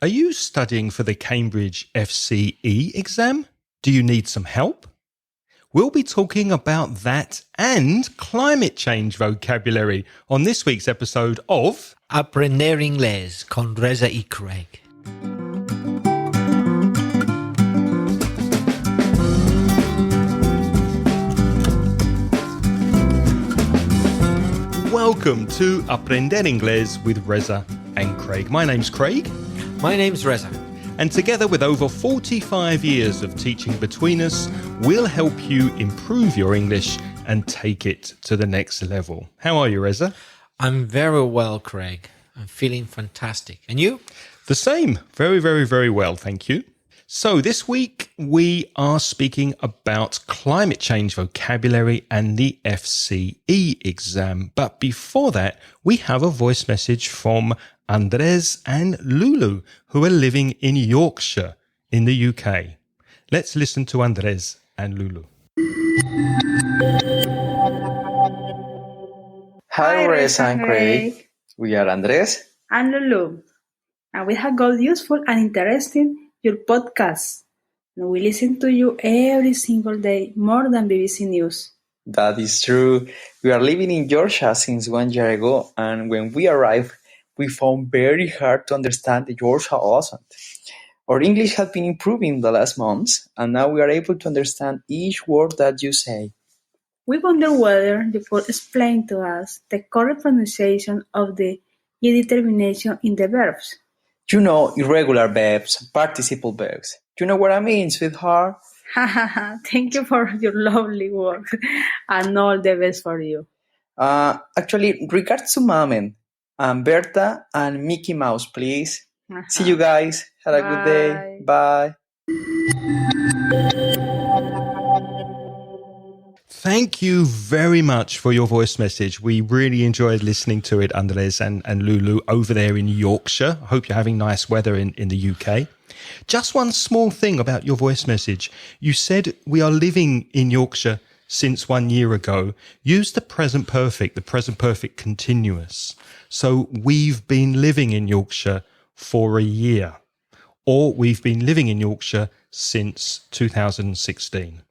Are you studying for the Cambridge FCE exam? Do you need some help? We'll be talking about that and climate change vocabulary on this week's episode of Aprender Inglés con Reza y Craig. Welcome to Aprender Inglés with Reza and Craig. My name's Craig. My name's Reza. And together with over 45 years of teaching between us, we'll help you improve your English and take it to the next level. How are you, Reza? I'm very well, Craig. I'm feeling fantastic. And you? The same. Very, very, very well. Thank you. So this week we are speaking about climate change vocabulary and the FCE exam. But before that, we have a voice message from Andres and Lulu, who are living in Yorkshire in the UK. Let's listen to Andres and Lulu. Hi, Reza and Craig. We are Andres and Lulu, and we have got useful and interesting your podcast. And we listen to you every single day, more than BBC News. That is true. We are living in Georgia since 1 year ago, and when we arrived, we found very hard to understand the Georgia accent. Our English has been improving the last months, and now we are able to understand each word that you say. We wonder whether you could explain to us the correct pronunciation of the E determination in the verbs. You know, irregular verbs, participle verbs. You know what I mean, sweetheart? Thank you for your lovely work, and all the best for you. Actually, regards to Mamen, and Berta and Mickey Mouse, please. See you guys. Have a good day. Bye. Thank you very much for your voice message. We really enjoyed listening to it, Andres and Lulu, over there in Yorkshire. I hope you're having nice weather in the UK. Just one small thing about your voice message. You said we are living in Yorkshire since 1 year ago. Use the present perfect continuous. So we've been living in Yorkshire for a year, or we've been living in Yorkshire since 2016.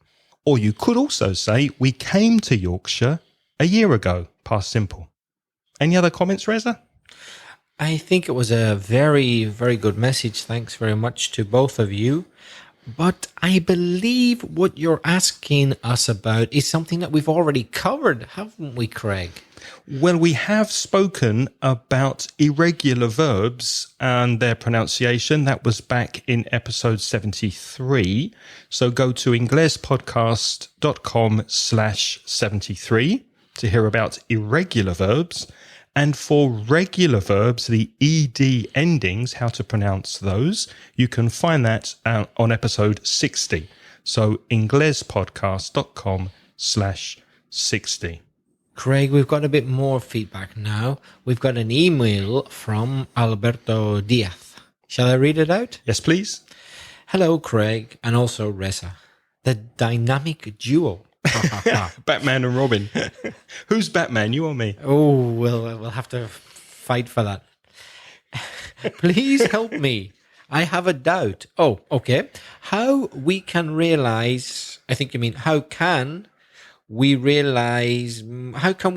Or you could also say, we came to Yorkshire a year ago, past simple. Any other comments, Reza? I think it was a very, very good message. Thanks very much to both of you. But I believe what you're asking us about is something that we've already covered, haven't we, Craig? Well, we have spoken about irregular verbs and their pronunciation. That was back in episode 73. So go to inglespodcast.com/73 to hear about irregular verbs. And for regular verbs, the ED endings, how to pronounce those, you can find that on episode 60. So inglespodcast.com/60. Craig, we've got a bit more feedback now. We've got an email from Alberto Diaz. Shall I read it out? Yes, please. Hello, Craig, and also Reza. The dynamic duo. Batman and Robin. Who's Batman, you or me? Oh, we'll have to fight for that. Please help me. I have a doubt. Oh, okay. How we can realize, I think you mean, how can we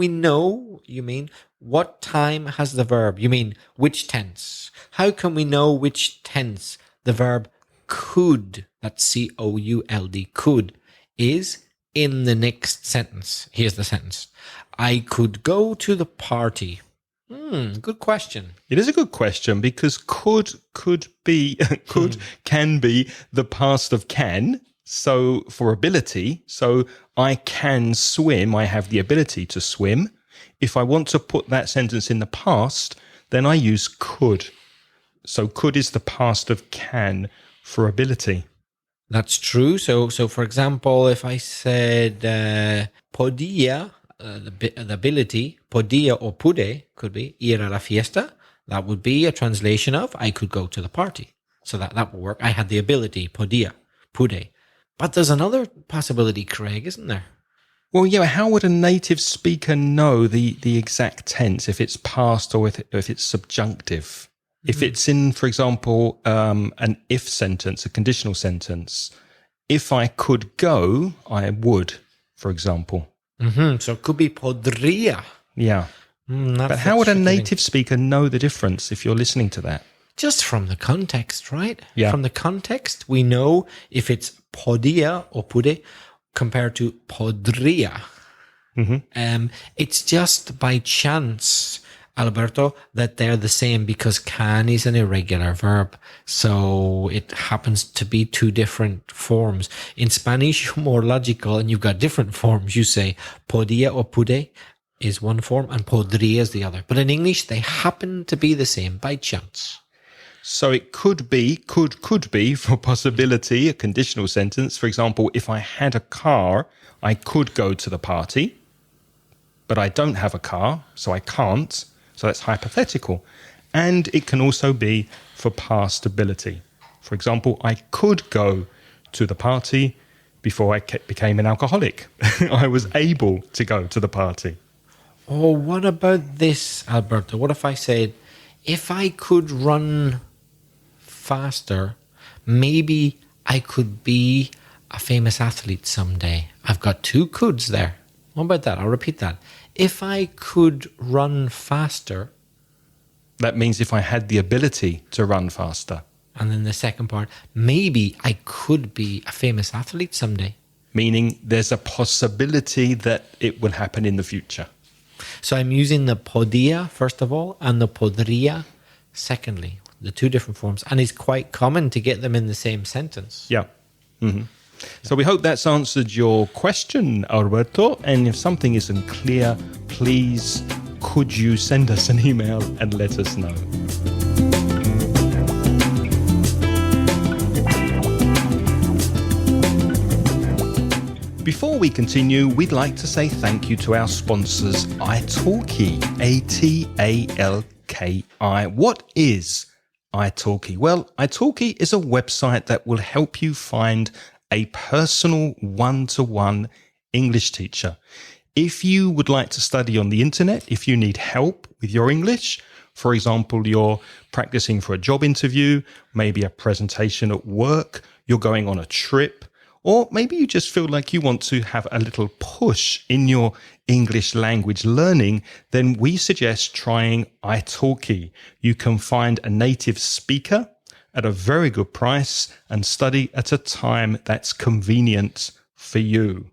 know, you mean, what time has the verb? You mean, which tense? How can we know which tense the verb could, that's C-O-U-L-D, could, is in the next sentence? Here's the sentence. I could go to the party. Good question. It is a good question because can be the past of can. So for ability, so I can swim, I have the ability to swim. If I want to put that sentence in the past, then I use could. So could is the past of can for ability. That's true. So for example, if I said podía, the ability, podía or pude, could be ir a la fiesta, that would be a translation of I could go to the party. So that would work. I had the ability, podía, pude. But there's another possibility, Craig, isn't there? Well, yeah, how would a native speaker know the exact tense if it's past or if it's subjunctive? If it's in, for example, an if sentence, a conditional sentence, if I could go, I would, for example. So it could be podría. Yeah. But how would a native speaker know the difference if you're listening to that? Just from the context, right? Yeah. From the context, we know if it's podía or pude compared to podría. It's just by chance, Alberto, that they're the same because can is an irregular verb. So it happens to be two different forms. In Spanish, you're more logical and you've got different forms. You say podía or pude is one form and podría is the other. But in English, they happen to be the same by chance. So it could be for possibility, a conditional sentence. For example, if I had a car, I could go to the party, but I don't have a car, so I can't. So that's hypothetical. And it can also be for past ability. For example, I could go to the party before I became an alcoholic. I was able to go to the party. Oh, what about this, Alberto? What if I said, if I could run faster, maybe I could be a famous athlete someday. I've got two coulds there. What about that? I'll repeat that. If I could run faster. That means if I had the ability to run faster. And then the second part, maybe I could be a famous athlete someday. Meaning there's a possibility that it will happen in the future. So I'm using the podía, first of all, and the podría, secondly. The two different forms. And it's quite common to get them in the same sentence. Yeah. So we hope that's answered your question, Alberto. And if something isn't clear, please, could you send us an email and let us know? Before we continue, we'd like to say thank you to our sponsors, italki, A-T-A-L-K-I. What is italki? Well, italki is a website that will help you find a personal one-to-one English teacher. If you would like to study on the internet, if you need help with your English, for example, you're practicing for a job interview, maybe a presentation at work, you're going on a trip, or maybe you just feel like you want to have a little push in your English language learning, then we suggest trying italki. You can find a native speaker at a very good price and study at a time that's convenient for you.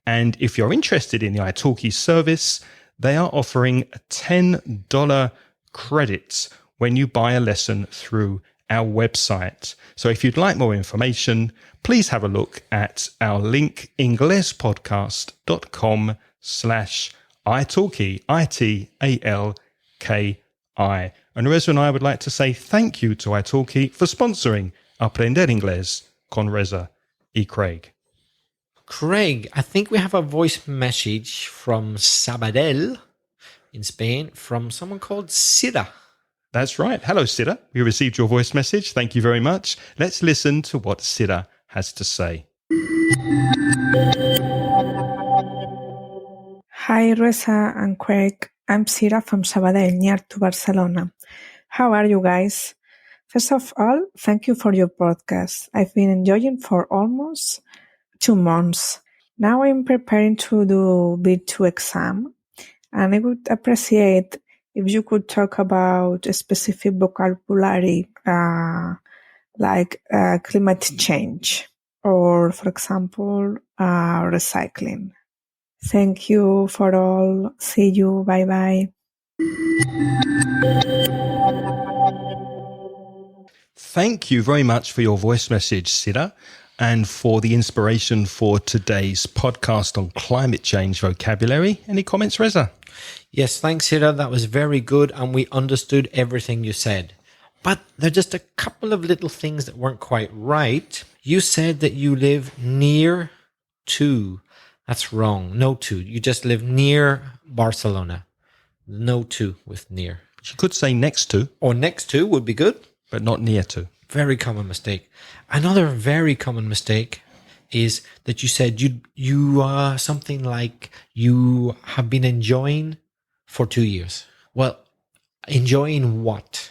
And if you're interested in the italki service, they are offering a $10 credits when you buy a lesson through our website. So if you'd like more information, please have a look at our link, inglespodcast.com/italki, I-T-A-L-K-I. And Reza and I would like to say thank you to italki for sponsoring Aprender Inglés con Reza y Craig. Craig, I think we have a voice message from Sabadell in Spain from someone called Sira. That's right. Hello, Sira. We received your voice message. Thank you very much. Let's listen to what Sira has to say. Hi, Reza and Craig. I'm Sira from Sabadell, near to Barcelona. How are you guys? First of all, thank you for your podcast. I've been enjoying for almost 2 months. Now I'm preparing to do B2 exam, and I would appreciate if you could talk about a specific vocabulary like climate change or, for example, recycling. Thank you for all. See you. Bye-bye. Thank you very much for your voice message, Sira, and for the inspiration for today's podcast on climate change vocabulary. Any comments, Reza? Yes, thanks, Sira. That was very good, and we understood everything you said. But there are just a couple of little things that weren't quite right. You said that you live near to. That's wrong. No to. You just live near Barcelona. No to with near. You could say next to. Or next to would be good. But not near to. Very common mistake. Another very common mistake is that you said you are something like you have been enjoying for 2 years. Well, enjoying what?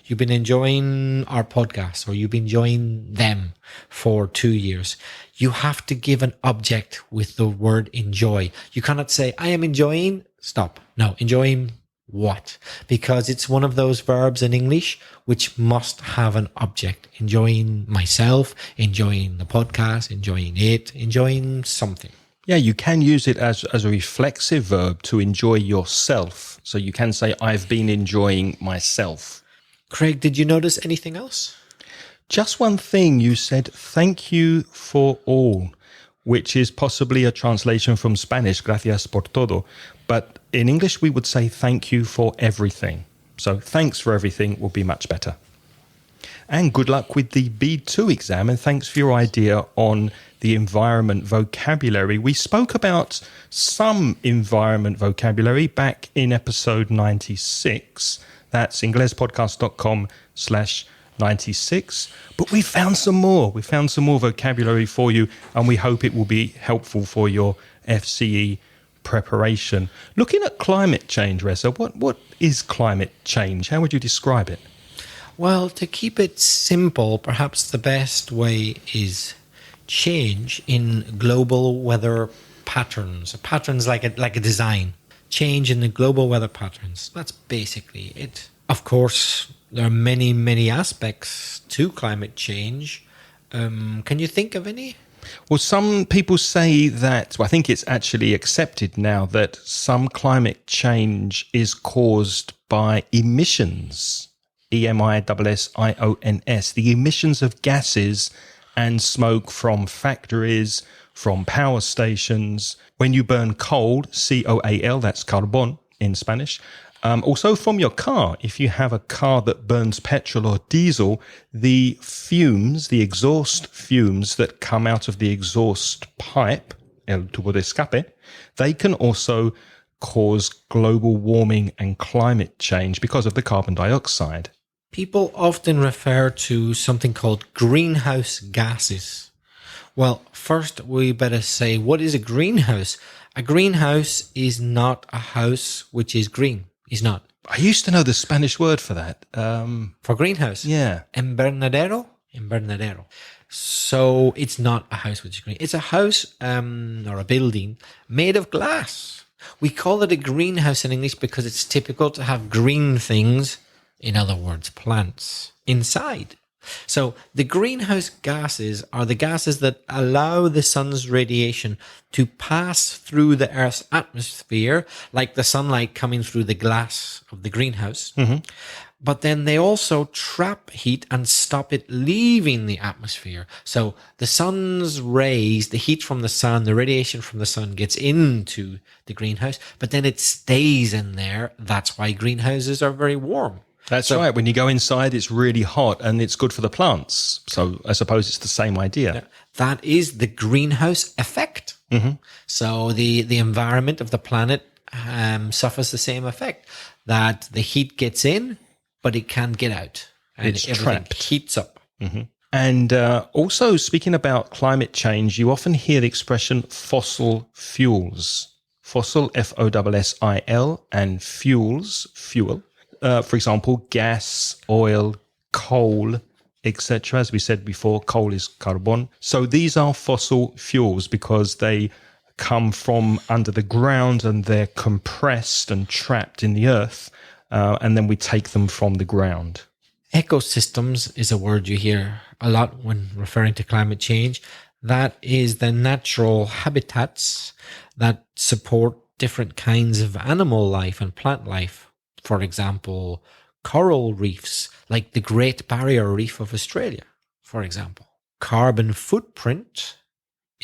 you've been enjoying our podcast or you've been enjoying them for 2 years, you have to give an object with the word enjoy. You cannot say, I am enjoying, stop. No, enjoying what? Because it's one of those verbs in English which must have an object. Enjoying myself, enjoying the podcast, enjoying it, enjoying something. Yeah, you can use it as a reflexive verb to enjoy yourself. So you can say, I've been enjoying myself. Craig, did you notice anything else? Just one thing, you said, thank you for all, which is possibly a translation from Spanish, gracias por todo. But in English, we would say thank you for everything. So thanks for everything will be much better. And good luck with the B2 exam. And thanks for your idea on the environment vocabulary. We spoke about some environment vocabulary back in episode 96. That's inglespodcast.com/96. But we found some more. We found some more vocabulary for you, and we hope it will be helpful for your FCE preparation. Looking at climate change, Reza, what is climate change? How would you describe it? Well, to keep it simple, perhaps the best way is change in global weather patterns. Patterns like a design. Change in the global weather patterns. That's basically it. Of course, there are many, many aspects to climate change. Can you think of any? Well, some people say that, well, I think it's actually accepted now that some climate change is caused by emissions. EMISSIONS, the emissions of gases and smoke from factories, from power stations. When you burn coal, COAL, that's carbon in Spanish. Also from your car, if you have a car that burns petrol or diesel, the fumes, the exhaust fumes that come out of the exhaust pipe, el tubo de escape, they can also cause global warming and climate change because of the carbon dioxide. People often refer to something called greenhouse gases. Well, first we better say, what is a greenhouse? A greenhouse is not a house which is green. It's not. I used to know the Spanish word for that. For greenhouse? Yeah. Invernadero. So it's not a house which is green. It's a house or a building made of glass. We call it a greenhouse in English because it's typical to have green things, in other words, plants, inside. So the greenhouse gases are the gases that allow the sun's radiation to pass through the Earth's atmosphere, like the sunlight coming through the glass of the greenhouse. Mm-hmm. But then they also trap heat and stop it leaving the atmosphere. So the sun's rays, the heat from the sun, the radiation from the sun gets into the greenhouse, but then it stays in there. That's why greenhouses are very warm. That's right. When you go inside, it's really hot and it's good for the plants. So I suppose it's the same idea. Yeah, that is the greenhouse effect. Mm-hmm. So the environment of the planet suffers the same effect, that the heat gets in, but it can't get out. And it's trapped. Heats up. Mm-hmm. And also, speaking about climate change, you often hear the expression fossil fuels. Fossil, Fossil, and fuels, fuel. For example, gas, oil, coal, etc. As we said before, coal is carbon. So these are fossil fuels because they come from under the ground and they're compressed and trapped in the earth. And then we take them from the ground. Ecosystems is a word you hear a lot when referring to climate change. That is the natural habitats that support different kinds of animal life and plant life. For example, coral reefs, like the Great Barrier Reef of Australia, for example. Carbon footprint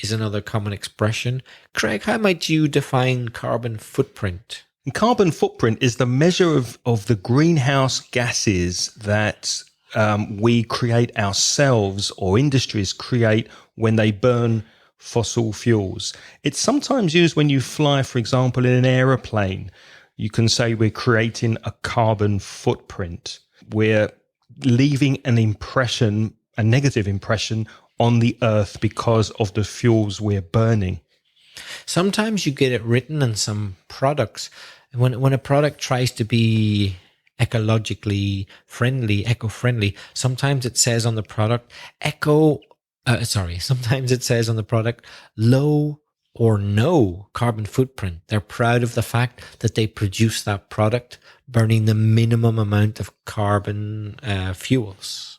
is another common expression. Craig, how might you define carbon footprint? Carbon footprint is the measure of the greenhouse gases that we create ourselves or industries create when they burn fossil fuels. It's sometimes used when you fly, for example, in an aeroplane. You can say we're creating a carbon footprint. We're leaving an impression, a negative impression on the earth because of the fuels we're burning. Sometimes you get it written in some products. When a product tries to be ecologically friendly, eco-friendly. Sometimes it says on the product sometimes it says on the product low or no carbon footprint. They're proud of the fact that they produce that product burning the minimum amount of carbon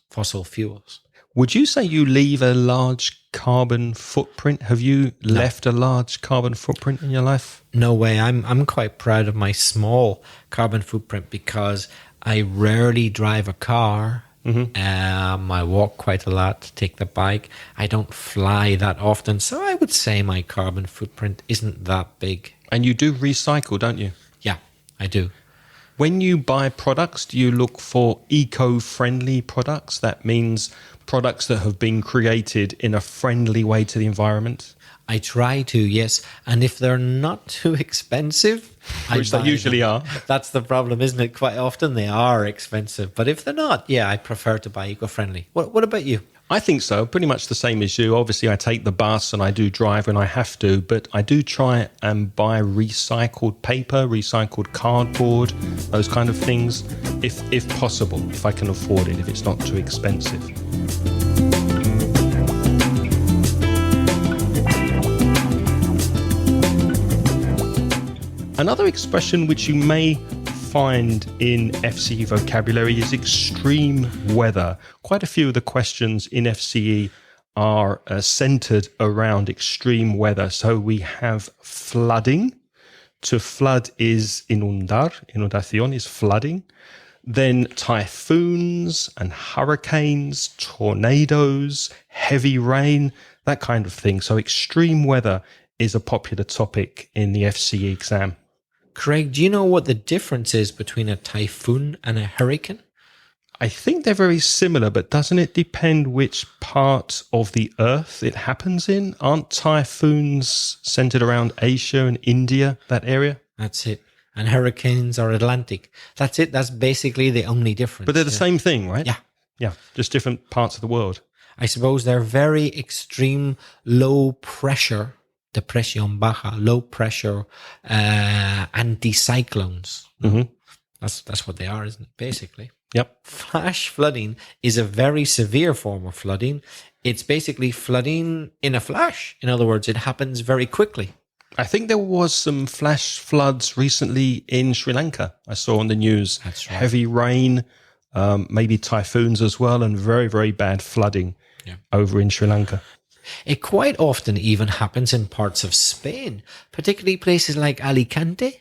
fossil fuels. Would you say you leave a large carbon footprint? Have you left a large carbon footprint in your life? No way. I'm quite proud of my small carbon footprint because I rarely drive a car. I walk quite a lot, take the bike. I don't fly that often. So I would say my carbon footprint isn't that big. And you do recycle, don't you? Yeah, I do. When you buy products, do you look for eco-friendly products? That means products that have been created in a friendly way to the environment? I try to, yes. And if they're not too expensive, which they usually are. That's the problem, isn't it? Quite often they are expensive. But if they're not, yeah, I prefer to buy eco-friendly. What about you? I think so. Pretty much the same as you. Obviously, I take the bus and I do drive when I have to, but I do try and buy recycled paper, recycled cardboard, those kind of things, if possible, if I can afford it, if it's not too expensive. Another expression which you may find in FCE vocabulary is extreme weather. Quite a few of the questions in FCE are centered around extreme weather. So we have flooding. To flood is inundar. Inundación is flooding. Then typhoons and hurricanes, tornadoes, heavy rain, that kind of thing. So extreme weather is a popular topic in the FCE exam. Craig, do you know what the difference is between a typhoon and a hurricane? I think they're very similar, but doesn't it depend which part of the earth it happens in? Aren't typhoons centered around Asia and India, that area? That's it. And hurricanes are Atlantic. That's it. That's basically the only difference. But they're the same thing, right? Yeah. Yeah, just different parts of the world. I suppose they're very extreme low pressure, depresión baja, low pressure anticyclones. Mm-hmm. That's what they are, isn't it? Basically. Yep. Flash flooding is a very severe form of flooding. It's basically flooding in a flash. In other words, it happens very quickly. I think there was some flash floods recently in Sri Lanka. I saw on the news. That's right. Heavy rain, maybe typhoons as well, and very, very bad flooding over in Sri Lanka. It quite often even happens in parts of Spain, particularly places like Alicante,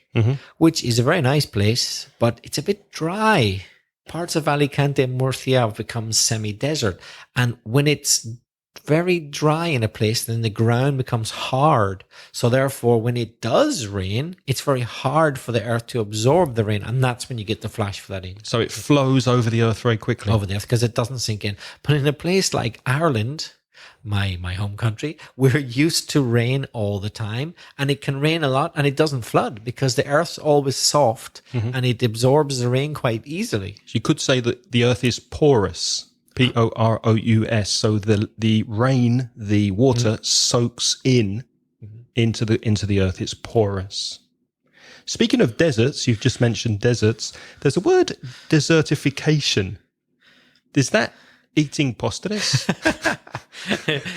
which is a very nice place, but it's a bit dry. Parts of Alicante and Murcia have become semi-desert. And when it's very dry in a place, then the ground becomes hard. So therefore, when it does rain, it's very hard for the earth to absorb the rain. And that's when you get the flash flooding. So it flows over the earth very quickly. Over the earth, because it doesn't sink in. But in a place like Ireland, my home country, we're used to rain all the time, and it can rain a lot and it doesn't flood because the earth's always soft and it absorbs the rain quite easily. You could say that the earth is porous, Porous. So the rain, the water soaks into the earth. It's porous. Speaking of deserts, you've just mentioned deserts. There's a word, desertification. Is that eating postres?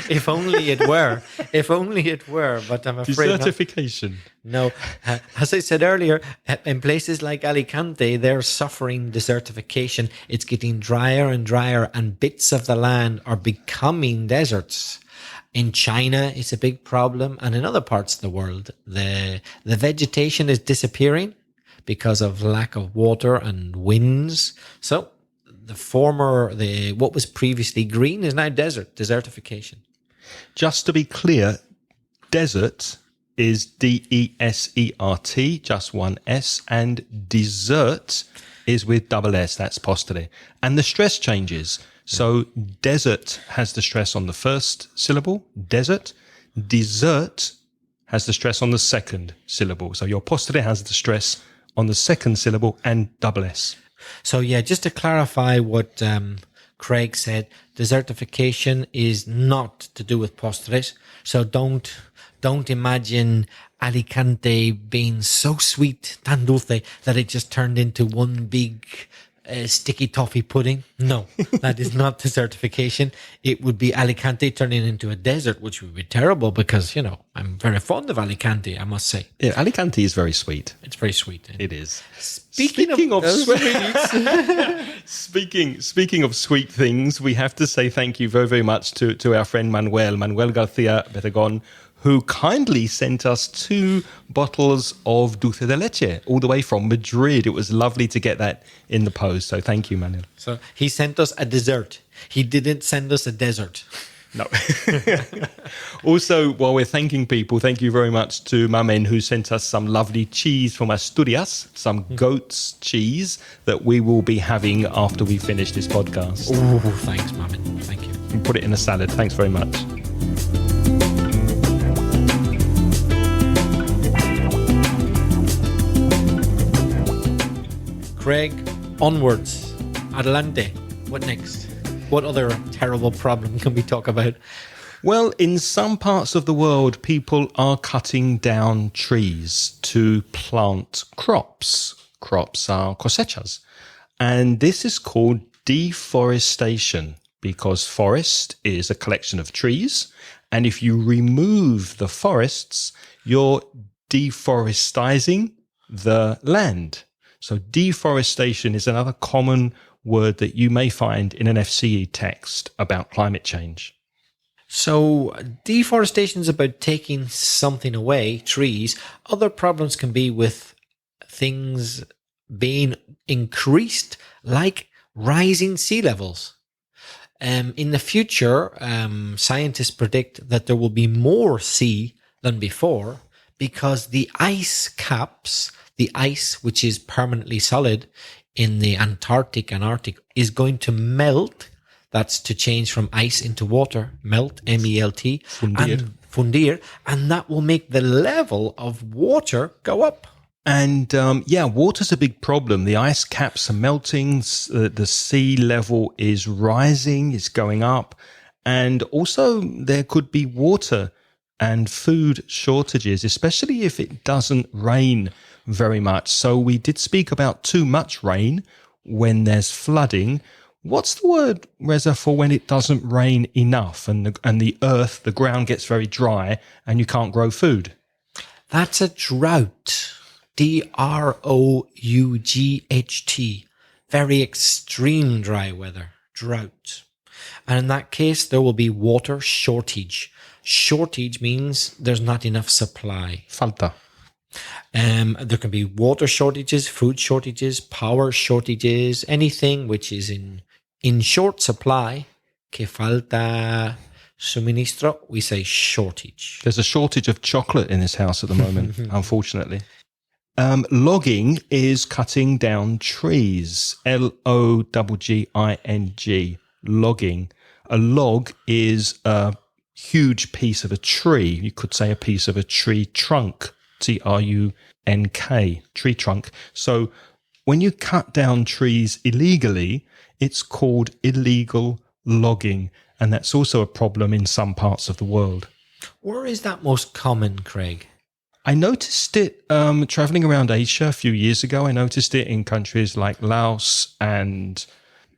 If only it were. If only it were, but I'm afraid desertification. No. As I said earlier, in places like Alicante, they're suffering desertification. It's getting drier and drier, and bits of the land are becoming deserts. In China, it's a big problem, and in other parts of the world, the vegetation is disappearing because of lack of water and winds. So what was previously green is now desertification. Just to be clear, desert is D-E-S-E-R-T, just one S, and desert is with double S, that's postere. And the stress changes. So desert has the stress on the first syllable, desert. Dessert has the stress on the second syllable. So your postere has the stress on the second syllable and double S. So yeah, just to clarify what Craig said desertification is not to do with postres. So don't imagine Alicante being so sweet, tan dulce, that it just turned into one big sticky toffee pudding. No, that is not desertification. It would be Alicante turning into a desert, which would be terrible because, I'm very fond of Alicante, I must say. Yeah, Alicante is very sweet. It's very sweet. It is. Speaking of sweets, speaking of sweet things, we have to say thank you very, very much to our friend Manuel Garcia Betegon, who kindly sent us 2 bottles of dulce de leche all the way from Madrid. It was lovely to get that in the post. So thank you, Manuel. So he sent us a dessert. He didn't send us a desert. No. Also, while we're thanking people, thank you very much to Mamen, who sent us some lovely cheese from Asturias, some goat's cheese that we will be having after we finish this podcast. Oh, thanks, Mamen. Thank you. And put it in a salad. Thanks very much. Craig, onwards. Adelante. What next? What other terrible problem can we talk about? Well, in some parts of the world, people are cutting down trees to plant crops. Crops are cosechas. And this is called deforestation because forest is a collection of trees. And if you remove the forests, you're deforestizing the land. So deforestation is another common word that you may find in an FCE text about climate change. So deforestation is about taking something away, trees. Other problems can be with things being increased, like rising sea levels. In the future, scientists predict that there will be more sea than before because the ice caps, the ice which is permanently solid in the Antarctic and Arctic, is going to melt. That's to change from ice into water, melt, M-E-L-T, fundir, and that will make the level of water go up. And water's a big problem. The ice caps are melting, the sea level is rising, it's going up, and also there could be water and food shortages, especially if it doesn't rain very much. So we did speak about too much rain when there's flooding. What's the word, Reza, for when it doesn't rain enough and the earth, the ground gets very dry and you can't grow food? That's a drought. D-R-O-U-G-H-T. Very extreme dry weather. Drought. And in that case, there will be water shortage. Shortage means there's not enough supply. Falta. There can be water shortages, food shortages, power shortages, anything which is in short supply, que falta suministro, we say shortage. There's a shortage of chocolate in this house at the moment, unfortunately. Logging is cutting down trees. L-O-G-G-I-N-G. Logging. A log is a huge piece of a tree. You could say a piece of a tree trunk. T-R-U-N-K. Tree trunk. So when you cut down trees illegally, it's called illegal logging. And that's also a problem in some parts of the world. Where is that most common, Craig? I noticed it traveling around Asia a few years ago. I noticed it in countries like Laos and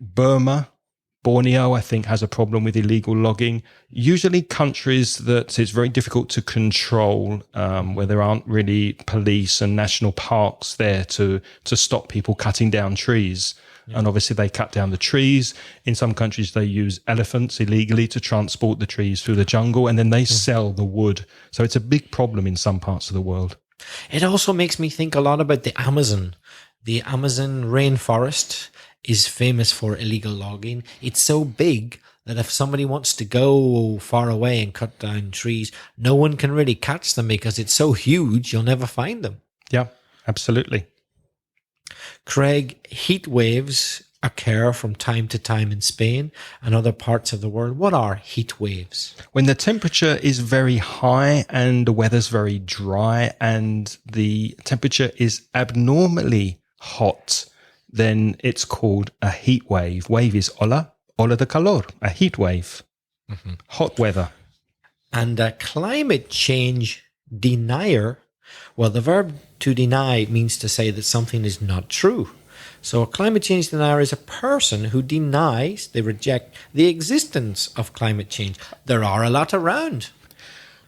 Burma. Borneo, I think, has a problem with illegal logging. Usually countries that it's very difficult to control, where there aren't really police and national parks there to stop people cutting down trees. Yeah. And obviously they cut down the trees. In some countries, they use elephants illegally to transport the trees through the jungle, and then they sell the wood. So it's a big problem in some parts of the world. It also makes me think a lot about the Amazon. The Amazon rainforest is famous for illegal logging. It's so big that if somebody wants to go far away and cut down trees, no one can really catch them because it's so huge, you'll never find them. Yeah, absolutely. Craig, heat waves occur from time to time in Spain and other parts of the world. What are heat waves? When the temperature is very high and the weather's very dry and the temperature is abnormally hot, then it's called a heat wave. Wave is ola, ola de calor, a heat wave, hot weather. And a climate change denier, well, the verb to deny means to say that something is not true. So a climate change denier is a person who denies, they reject the existence of climate change. There are a lot around.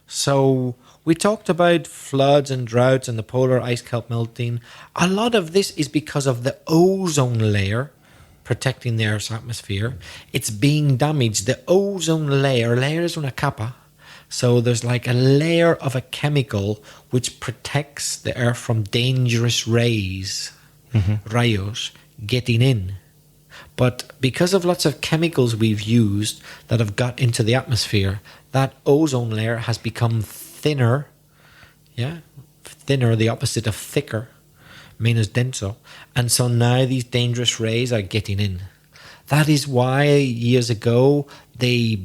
So we talked about floods and droughts and the polar ice cap melting. A lot of this is because of the ozone layer protecting the Earth's atmosphere. It's being damaged. The ozone layer is una capa. So there's like a layer of a chemical which protects the Earth from dangerous rays, rayos, getting in. But because of lots of chemicals we've used that have got into the atmosphere, that ozone layer has become thinner. Yeah, thinner, the opposite of thicker, menos denso. And so now these dangerous rays are getting in. That is why years ago they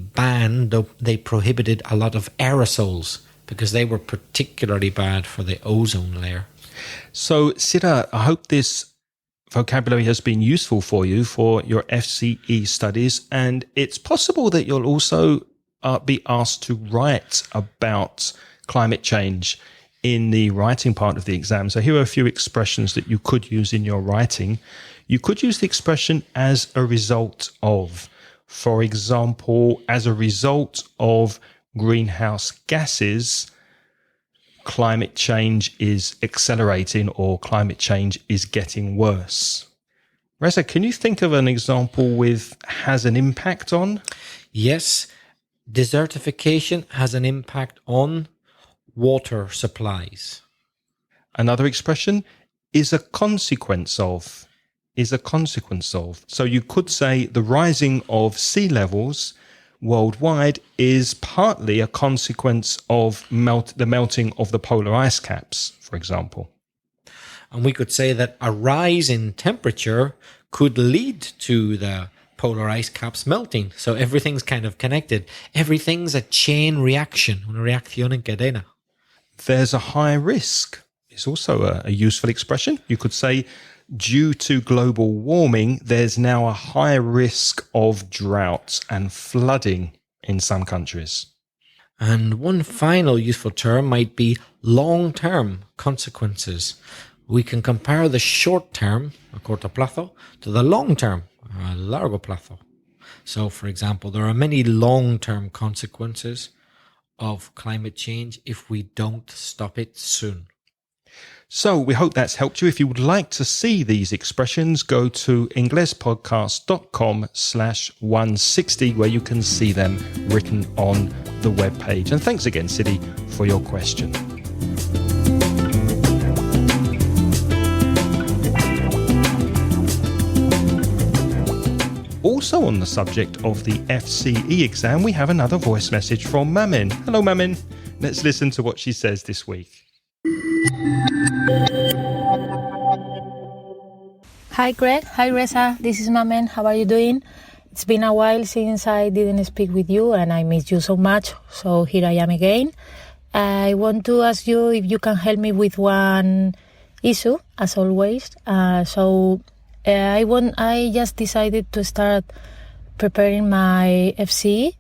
prohibited a lot of aerosols because they were particularly bad for the ozone layer. So, Sira, I hope this vocabulary has been useful for you for your FCE studies, and it's possible that you'll also be asked to write about climate change in the writing part of the exam. So here are a few expressions that you could use in your writing. You could use the expression as a result of. For example, as a result of greenhouse gases, climate change is accelerating or climate change is getting worse. Reza, can you think of an example with has an impact on? Yes, desertification has an impact on water supplies. Another expression is a consequence of. Is a consequence of. So you could say the rising of sea levels worldwide is partly a consequence of the melting of the polar ice caps, for example. And we could say that a rise in temperature could lead to the polar ice caps melting. So everything's kind of connected. Everything's a chain reaction, una reacción en cadena. There's a high risk. It's also a useful expression. You could say, due to global warming, there's now a high risk of drought and flooding in some countries. And one final useful term might be long-term consequences. We can compare the short term, a corto plazo, to the long term, a largo plazo. So, for example, there are many long-term consequences of climate change if we don't stop it soon. So we hope that's helped you. If you would like to see these expressions, go to inglespodcast.com/160 where you can see them written on the webpage. And thanks again, Sidi, for your question. Also on the subject of the FCE exam, we have another voice message from Mamin. Hello, Mamin. Let's listen to what she says this week. Hi Greg, hi Reza, this is Mamen, how are you doing? It's been a while since I didn't speak with you and I missed you so much, so here I am again. I want to ask you if you can help me with one issue, as always. I just decided to start preparing my FCE,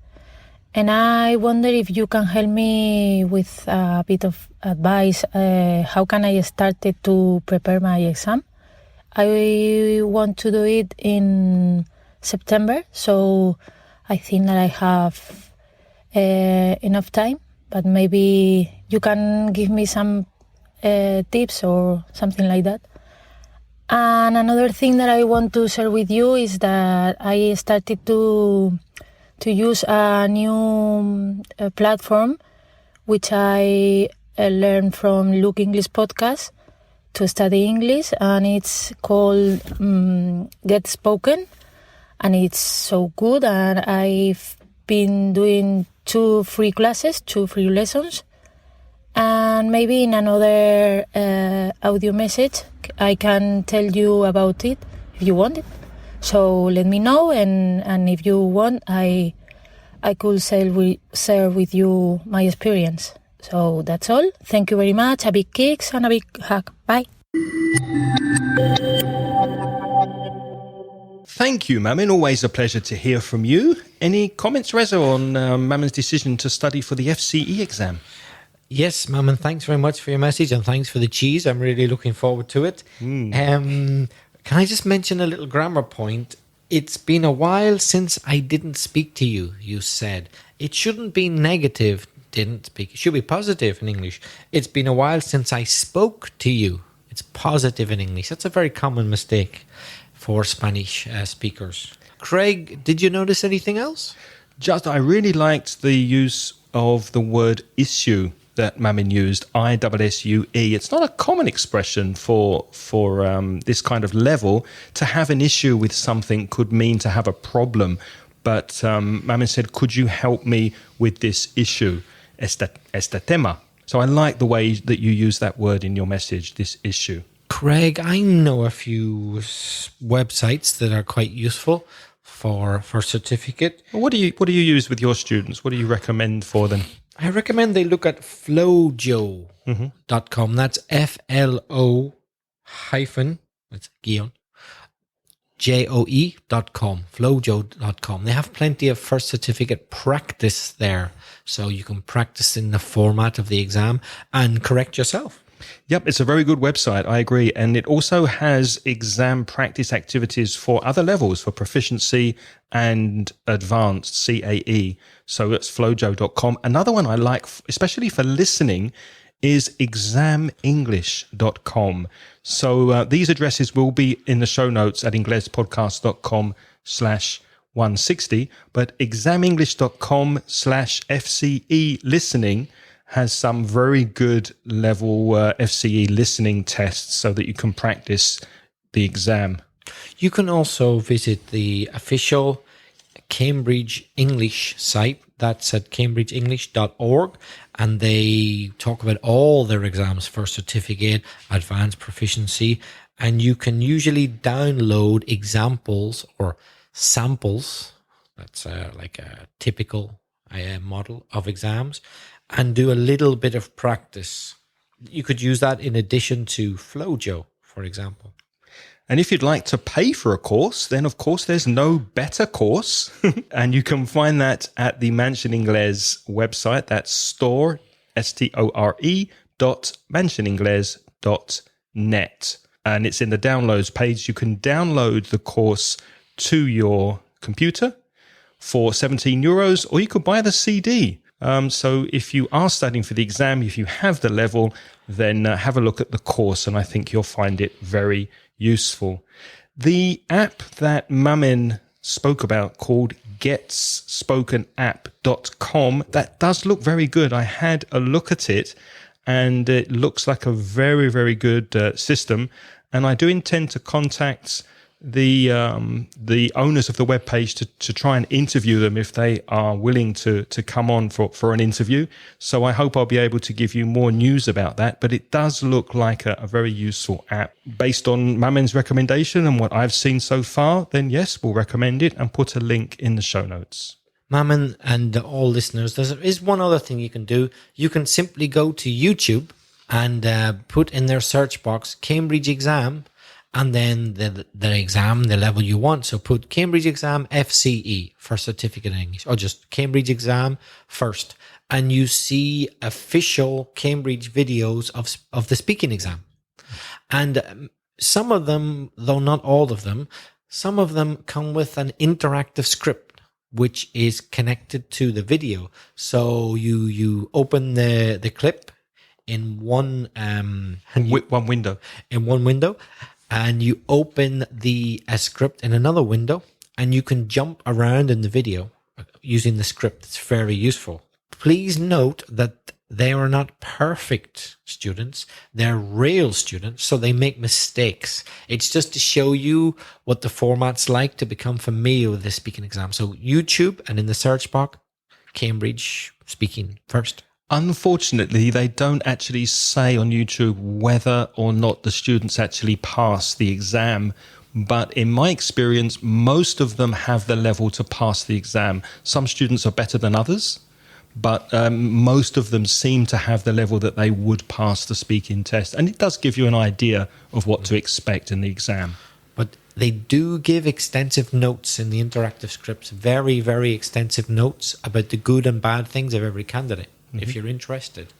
and I wonder if you can help me with a bit of advice. How can I start to prepare my exam? I want to do it in September, so I think that I have enough time, but maybe you can give me some tips or something like that. And another thing that I want to share with you is that I started to use a new platform which I learned from Look English Podcast to study English, and it's called Get Spoken, and it's so good, and I've been doing 2 free lessons, and maybe in another audio message I can tell you about it if you want it. So let me know, and if you want, I could share with you my experience. So that's all. Thank you very much. A big kiss and a big hug. Bye. Thank you, Mamin. Always a pleasure to hear from you. Any comments, Reza, on Mamin's decision to study for the FCE exam? Yes, Mammon, thanks very much for your message and thanks for the cheese. I'm really looking forward to it. Can I just mention a little grammar point? It's been a while since I didn't speak to you, you said. It shouldn't be negative, didn't speak. It should be positive in English. It's been a while since I spoke to you. It's positive in English. That's a very common mistake for Spanish speakers. Craig, did you notice anything else? I really liked the use of the word issue that Mamin used, I-S-S-U-E. It's not a common expression for this kind of level. To have an issue with something could mean to have a problem. But Mamin said, could you help me with this issue? Este tema. So I like the way that you use that word in your message, this issue. Craig, I know a few websites that are quite useful for certificate. What do you use with your students? What do you recommend for them? I recommend they look at flowjo.com. That's FLO hyphen, that's guion, JOE.com, flowjo.com. They have plenty of first certificate practice there. So you can practice in the format of the exam and correct yourself. Yep, it's a very good website, I agree. And it also has exam practice activities for other levels, for proficiency and advanced, CAE. So that's flowjo.com. Another one I like, especially for listening, is examenglish.com. So these addresses will be in the show notes at inglespodcast.com/160, but examenglish.com/FCE listening has some very good level FCE listening tests so that you can practice the exam. You can also visit the official Cambridge English site. That's at cambridgeenglish.org, and they talk about all their exams, first certificate, advanced proficiency, and you can usually download examples or samples. That's like a typical model of exams, and do a little bit of practice. You could use that in addition to Flowjo, for example. And if you'd like to pay for a course, then of course there's no better course. And you can find that at the Mansion Inglés website. That's store, store.mansioningles.net. And it's in the downloads page. You can download the course to your computer for €17, or you could buy the CD. So if you are studying for the exam, if you have the level, then have a look at the course, and I think you'll find it very useful. The app that Mamin spoke about, called getsspokenapp.com, that does look very good. I had a look at it, and it looks like a very, very good system. And I do intend to contact the owners of the webpage to try and interview them if they are willing to come on for an interview. So I hope I'll be able to give you more news about that. But it does look like a very useful app. Based on Mamin's recommendation and what I've seen so far, then yes, we'll recommend it and put a link in the show notes. Mamin and all listeners, there is one other thing you can do. You can simply go to YouTube and put in their search box Cambridge exam, and then the exam, the level you want. So put Cambridge exam FCE, first certificate in English, or just Cambridge exam first. And you see official Cambridge videos of the speaking exam. And some of them, though not all of them, some of them come with an interactive script, which is connected to the video. So you open the clip in one window. In one window. And you open the script in another window, and you can jump around in the video using the script. It's very useful. Please note that they are not perfect students. They're real students, so they make mistakes. It's just to show you what the format's like to become familiar with the speaking exam. So YouTube, and in the search box, Cambridge speaking first. Unfortunately, they don't actually say on YouTube whether or not the students actually pass the exam. But in my experience, most of them have the level to pass the exam. Some students are better than others, but most of them seem to have the level that they would pass the speaking test. And it does give you an idea of what to expect in the exam. But They do give extensive notes in the interactive scripts, very, very extensive notes about the good and bad things of every candidate, if you're interested.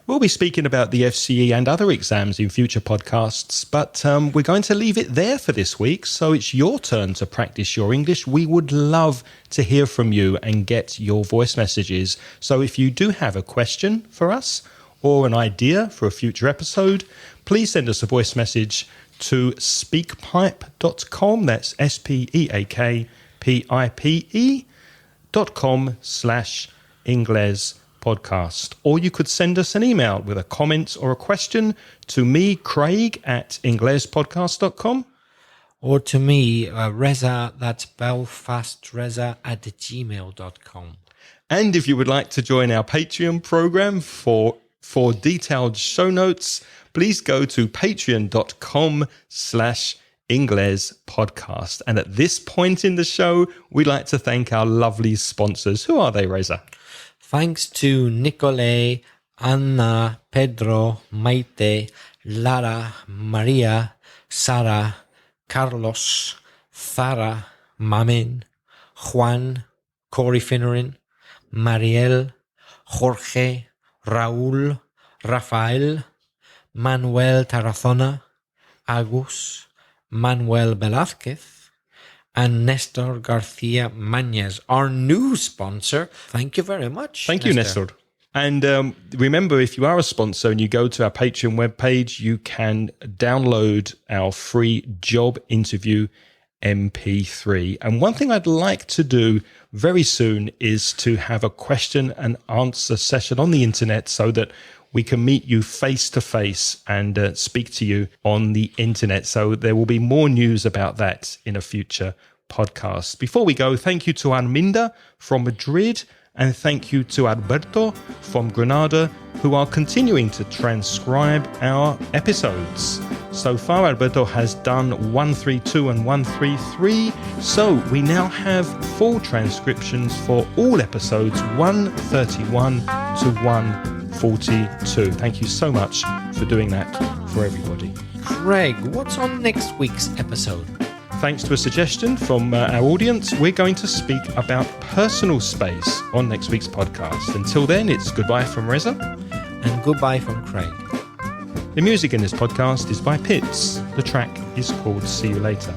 We'll be speaking about the FCE and other exams in future podcasts, but we're going to leave it there for this week. So it's your turn to practice your English. We would love to hear from you and get your voice messages. So if you do have a question for us or an idea for a future episode, please send us a voice message to speakpipe.com. That's speakpipe.com/Ingles podcast. Or you could send us an email with a comment or a question to me, Craig, at inglespodcast.com. Or to me, Reza, that's belfastreza@gmail.com. And if you would like to join our Patreon program for detailed show notes, please go to patreon.com/Ingles podcast. And at this point in the show, we'd like to thank our lovely sponsors. Who are they, Reza? Thanks to Nicole, Anna, Pedro, Maite, Lara, Maria, Sara, Carlos, Zara, Mamen, Juan, Corey Finneran, Mariel, Jorge, Raúl, Rafael, Manuel Tarazona, Agus, Manuel Velázquez, and Nestor Garcia Mañez, our new sponsor. Thank you very much. Thank you, Nestor. And remember, if you are a sponsor and you go to our Patreon webpage, you can download our free job interview MP3. And one thing I'd like to do very soon is to have a question and answer session on the internet so that we can meet you face to face and speak to you on the internet. So there will be more news about that in a future podcast. Before we go, thank you to Arminda from Madrid and thank you to Alberto from Granada, who are continuing to transcribe our episodes. So far, Alberto has done 132 and 133. So we now have full transcriptions for all episodes 131 to 142. Thank you so much for doing that for everybody. Craig, what's on next week's episode? Thanks to a suggestion from our audience, we're going to speak about personal space on next week's podcast. Until then, it's goodbye from Reza. And goodbye from Craig. The music in this podcast is by Pitts. The track is called See You Later.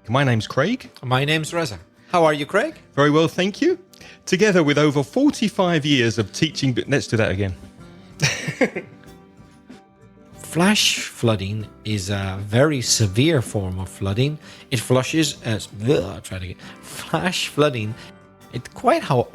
My name's Craig. My name's Reza. How are you, Craig? Very well, thank you. Together with over 45 years of teaching... Let's do that again. Flash flooding is a very severe form of flooding. It flushes as... I'll try to get... Flash flooding, it's quite how